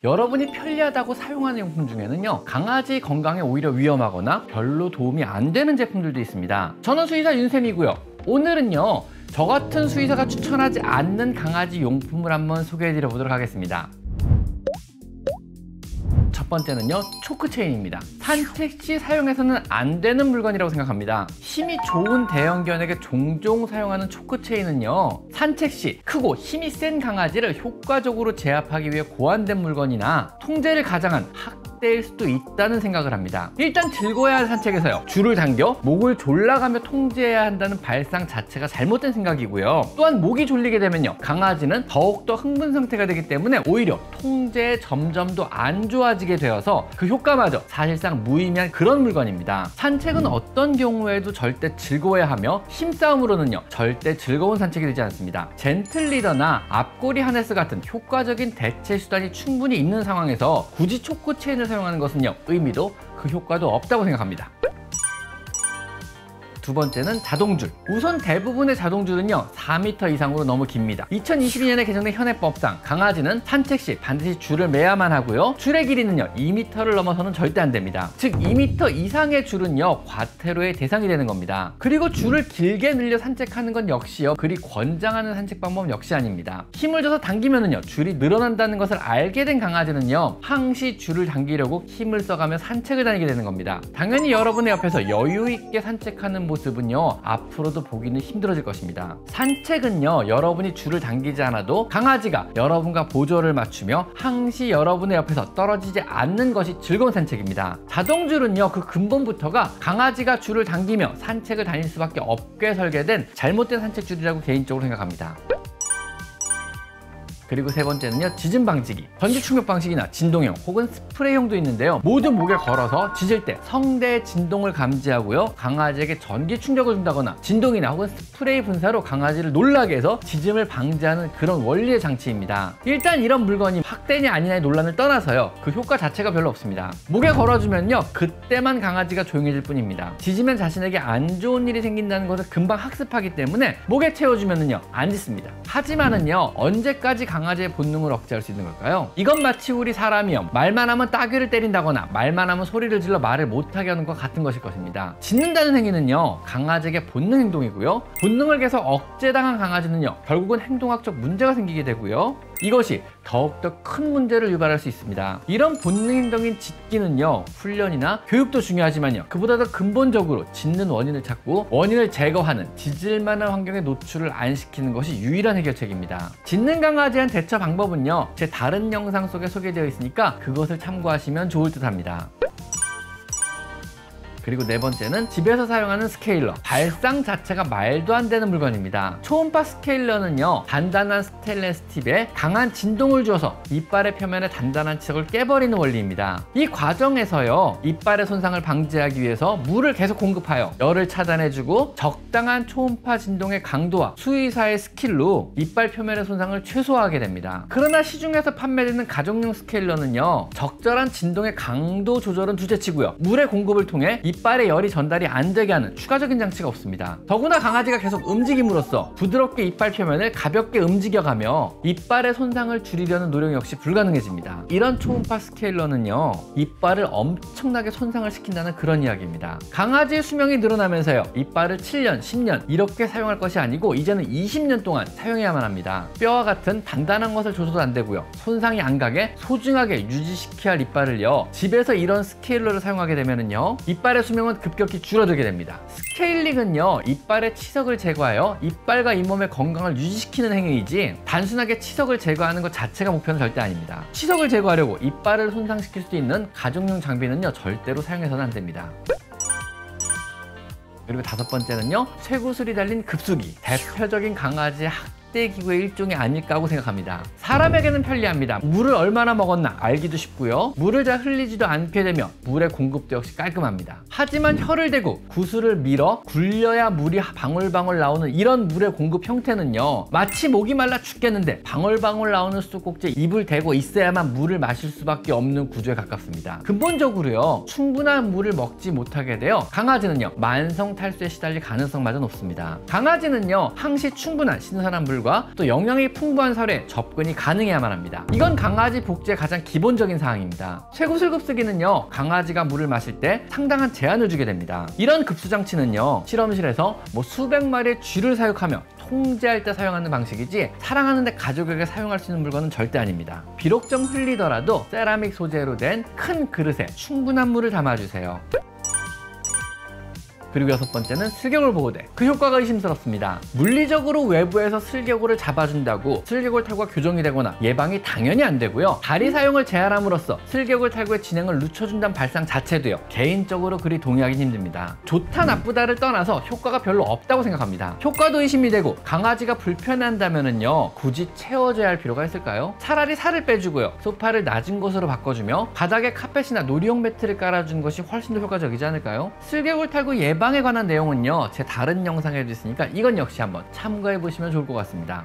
여러분이 편리하다고 사용하는 용품 중에는요, 강아지 건강에 오히려 위험하거나 별로 도움이 안 되는 제품들도 있습니다. 저는 수의사 윤쌤이고요. 오늘은요, 저 같은 수의사가 추천하지 않는 강아지 용품을 한번 소개해 드려 보도록 하겠습니다. 첫 번째는요, 초크체인입니다. 산책 시 사용해서는 안 되는 물건이라고 생각합니다. 힘이 좋은 대형견에게 종종 사용하는 초크체인은요, 산책 시 크고 힘이 센 강아지를 효과적으로 제압하기 위해 고안된 물건이나 통제를 가장한 일 수도 있다는 생각을 합니다. 일단 즐거워야 할 산책에서요, 줄을 당겨 목을 졸라가며 통제해야 한다는 발상 자체가 잘못된 생각이고요. 또한 목이 졸리게 되면요, 강아지는 더욱더 흥분 상태가 되기 때문에 오히려 통제에 점점 더 안 좋아지게 되어서 그 효과마저 사실상 무의미한 그런 물건입니다. 산책은 어떤 경우에도 절대 즐거워야 하며 힘싸움으로는요, 절대 즐거운 산책이 되지 않습니다. 젠틀 리더나 앞꼬리 하네스 같은 효과적인 대체 수단이 충분히 있는 상황에서 굳이 초크 체인을 사용하는 것은요, 의미도 그 효과도 없다고 생각합니다. 두 번째는 자동줄. 우선 대부분의 자동줄은요, 4m 이상으로 너무 깁니다. 2022년에 개정된 현행법상 강아지는 산책 시 반드시 줄을 매야만 하고요, 줄의 길이는요 2m를 넘어서는 절대 안 됩니다. 즉 2m 이상의 줄은요, 과태료의 대상이 되는 겁니다. 그리고 줄을 길게 늘려 산책하는 건 역시요, 그리 권장하는 산책 방법 역시 아닙니다. 힘을 줘서 당기면은요, 줄이 늘어난다는 것을 알게 된 강아지는요, 항시 줄을 당기려고 힘을 써가며 산책을 다니게 되는 겁니다. 당연히 여러분의 옆에서 여유 있게 산책하는 모습은요, 앞으로도 보기는 힘들어질 것입니다. 산책은요, 여러분이 줄을 당기지 않아도 강아지가 여러분과 보조를 맞추며 항시 여러분의 옆에서 떨어지지 않는 것이 즐거운 산책입니다. 자동줄은요, 그 근본부터가 강아지가 줄을 당기며 산책을 다닐 수밖에 없게 설계된 잘못된 산책줄이라고 개인적으로 생각합니다. 그리고 세 번째는요, 지짐 방지기. 전기 충격 방식이나 진동형 혹은 스프레이형도 있는데요, 모두 목에 걸어서 짖을 때 성대의 진동을 감지하고요, 강아지에게 전기 충격을 준다거나 진동이나 혹은 스프레이 분사로 강아지를 놀라게 해서 짖음을 방지하는 그런 원리의 장치입니다. 일단 이런 물건이 확대냐 아니냐의 논란을 떠나서요, 그 효과 자체가 별로 없습니다. 목에 걸어주면요, 그때만 강아지가 조용해질 뿐입니다. 짖으면 자신에게 안 좋은 일이 생긴다는 것을 금방 학습하기 때문에 목에 채워주면은요, 안 짖습니다. 하지만은요, 언제까지 강아지의 본능을 억제할 수 있는 걸까요? 이건 마치 우리 사람이요, 말만 하면 따귀를 때린다거나 말만 하면 소리를 질러 말을 못하게 하는 것 같은 것일 것입니다. 짖는다는 행위는요, 강아지에게 본능 행동이고요, 본능을 계속 억제당한 강아지는요, 결국은 행동학적 문제가 생기게 되고요, 이것이 더욱더 큰 문제를 유발할 수 있습니다. 이런 본능 행동인 짖기는요, 훈련이나 교육도 중요하지만요, 그보다 더 근본적으로 짖는 원인을 찾고 원인을 제거하는 짖을 만한 환경에 노출을 안 시키는 것이 유일한 해결책입니다. 짖는 강아지에 대한 대처 방법은요, 제 다른 영상 속에 소개되어 있으니까 그것을 참고하시면 좋을 듯 합니다. 그리고 네 번째는 집에서 사용하는 스케일러. 발상 자체가 말도 안 되는 물건입니다. 초음파 스케일러는요, 단단한 스테인리스 팁에 강한 진동을 주어서 이빨의 표면의 단단한 층을 깨버리는 원리입니다. 이 과정에서요, 이빨의 손상을 방지하기 위해서 물을 계속 공급하여 열을 차단해주고 적당한 초음파 진동의 강도와 수의사의 스킬로 이빨 표면의 손상을 최소화하게 됩니다. 그러나 시중에서 판매되는 가정용 스케일러는요, 적절한 진동의 강도 조절은 둘째치고요, 물의 공급을 통해 이빨에 열이 전달이 안 되게 하는 추가적인 장치가 없습니다. 더구나 강아지가 계속 움직임으로써 부드럽게 이빨 표면을 가볍게 움직여가며 이빨의 손상을 줄이려는 노력 역시 불가능해집니다. 이런 초음파 스케일러는요, 이빨을 엄청나게 손상을 시킨다는 그런 이야기입니다. 강아지의 수명이 늘어나면서요, 이빨을 7년, 10년 이렇게 사용할 것이 아니고 이제는 20년 동안 사용해야만 합니다. 뼈와 같은 단단한 것을 줘서도 안 되고요, 손상이 안 가게 소중하게 유지시켜야 할 이빨을요, 집에서 이런 스케일러를 사용하게 되면은요, 이빨의 수명은 급격히 줄어들게 됩니다. 스케일링은요, 이빨의 치석을 제거하여 이빨과 잇몸의 건강을 유지시키는 행위이지 단순하게 치석을 제거하는 것 자체가 목표는 절대 아닙니다. 치석을 제거하려고 이빨을 손상시킬 수 있는 가정용 장비는요, 절대로 사용해서는 안 됩니다. 그리고 다섯 번째는요, 쇠구슬이 달린 급수기. 대표적인 강아지의 확대 기구의 일종이 아닐까 하고 생각합니다. 사람에게는 편리합니다. 물을 얼마나 먹었나 알기도 쉽고요, 물을 잘 흘리지도 않게 되며 물의 공급도 역시 깔끔합니다. 하지만 혀를 대고 구슬을 밀어 굴려야 물이 방울방울 나오는 이런 물의 공급 형태는요, 마치 목이 말라 죽겠는데 방울방울 나오는 수도꼭지에 입을 대고 있어야만 물을 마실 수밖에 없는 구조에 가깝습니다. 근본적으로요, 충분한 물을 먹지 못하게 되어 강아지는요, 만성 탈수에 시달릴 가능성마저 높습니다. 강아지는요, 항시 충분한 신선한 물과 물과 또 영양이 풍부한 사료에 접근이 가능해야만 합니다. 이건 강아지 복지의 가장 기본적인 사항입니다. 쇠구슬 급수기는요, 강아지가 물을 마실 때 상당한 제한을 주게 됩니다. 이런 급수장치는요, 실험실에서 수백 마리의 쥐를 사육하며 통제할 때 사용하는 방식이지 사랑하는데 가족에게 사용할 수 있는 물건은 절대 아닙니다. 비록 좀 흘리더라도 세라믹 소재로 된 큰 그릇에 충분한 물을 담아주세요. 그리고 6번째는 슬개골 보호대. 그 효과가 의심스럽습니다. 물리적으로 외부에서 슬개골을 잡아준다고 슬개골 탈구가 교정이 되거나 예방이 당연히 안 되고요. 다리 사용을 제한함으로써 슬개골 탈구의 진행을 늦춰준다는 발상 자체도요, 개인적으로 그리 동의하기 힘듭니다. 좋다 나쁘다를 떠나서 효과가 별로 없다고 생각합니다. 효과도 의심이 되고 강아지가 불편해한다면은요, 굳이 채워줘야 할 필요가 있을까요? 차라리 살을 빼주고요, 소파를 낮은 곳으로 바꿔주며 바닥에 카펫이나 놀이용 매트를 깔아주는 것이 훨씬 더 효과적이지 않을까요? 슬개골 탈구 예방에 관한 내용은요, 제 다른 영상에도 있으니까 이건 역시 한번 참고해 보시면 좋을 것 같습니다.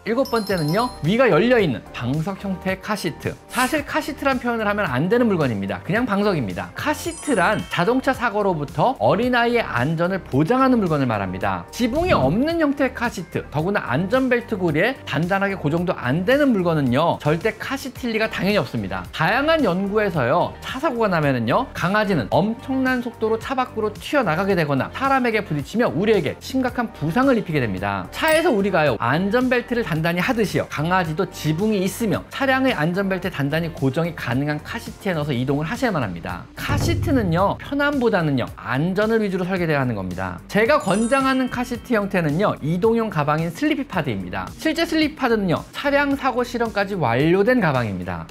7번째는요, 위가 열려있는 방석 형태의 카시트. 사실 카시트란 표현을 하면 안 되는 물건입니다. 그냥 방석입니다. 카시트란 자동차 사고로부터 어린아이의 안전을 보장하는 물건을 말합니다. 지붕이 없는 형태의 카시트, 더구나 안전벨트 고리에 단단하게 고정도 안 되는 물건은요, 절대 카시트일 리가 당연히 없습니다. 다양한 연구에서요, 차 사고가 나면은요, 강아지는 엄청난 속도로 차 밖으로 튀어나가게 되거나 사람에게 부딪히며 우리에게 심각한 부상을 입히게 됩니다. 차에서 우리가요, 안전벨트를 단단히 하듯이요, 강아지도 지붕이 있으며 차량의 안전벨트에 단단히 고정이 가능한 카시트에 넣어서 이동을 하셔야만 합니다. 카시트는요, 편함보다는요, 안전을 위주로 설계되어야 하는 겁니다. 제가 권장하는 카시트 형태는요, 이동용 가방인 슬리피파드입니다. 실제 슬리피파드는요, 차량 사고 실험까지 완료된 가방입니다.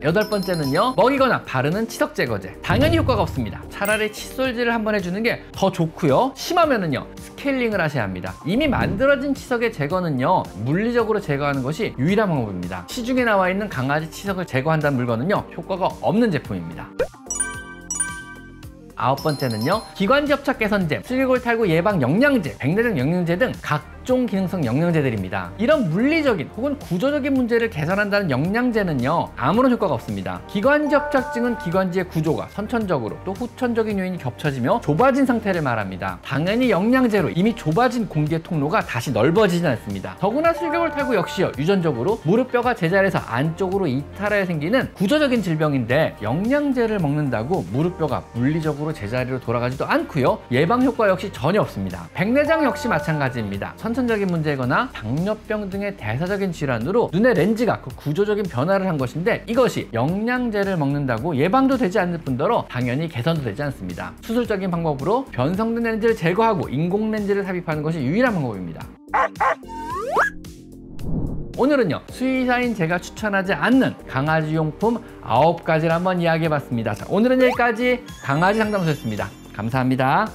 8번째는요, 먹이거나 바르는 치석 제거제. 당연히 효과가 없습니다. 차라리 칫솔질을 한번 해주는 게 더 좋고요, 심하면은요, 스케일링을 하셔야 합니다. 이미 만들어진 치석의 제거는요, 물리적으로 제거하는 것이 유일한 방법입니다. 시중에 나와 있는 강아지 치석을 제거한다는 물건은요, 효과가 없는 제품입니다. 9번째는요, 기관지 협착 개선제, 슬개골 탈구 예방 영양제, 백내장 영양제 등 각종 기능성 영양제들입니다. 이런 물리적인 혹은 구조적인 문제를 개선한다는 영양제는요, 아무런 효과가 없습니다. 기관지 협착증은 기관지의 구조가 선천적으로 또 후천적인 요인이 겹쳐지며 좁아진 상태를 말합니다. 당연히 영양제로 이미 좁아진 공기의 통로가 다시 넓어지진 않습니다. 더구나 슬개골 탈구 역시요, 유전적으로 무릎뼈가 제자리에서 안쪽으로 이탈하여 생기는 구조적인 질병인데, 영양제를 먹는다고 무릎뼈가 물리적으로 제자리로 돌아가지도 않고요, 예방 효과 역시 전혀 없습니다. 백내장 역시 마찬가지입니다. 선천적인 문제거나 당뇨병 등의 대사적인 질환으로 눈의 렌즈가 구조적인 변화를 한 것인데, 이것이 영양제를 먹는다고 예방도 되지 않을 뿐더러 당연히 개선도 되지 않습니다. 수술적인 방법으로 변성된 렌즈를 제거하고 인공 렌즈를 삽입하는 것이 유일한 방법입니다. 오늘은요, 수의사인 제가 추천하지 않는 강아지 용품 9가지를 한번 이야기해 봤습니다. 자, 오늘은 여기까지 강아지 상담소였습니다. 감사합니다.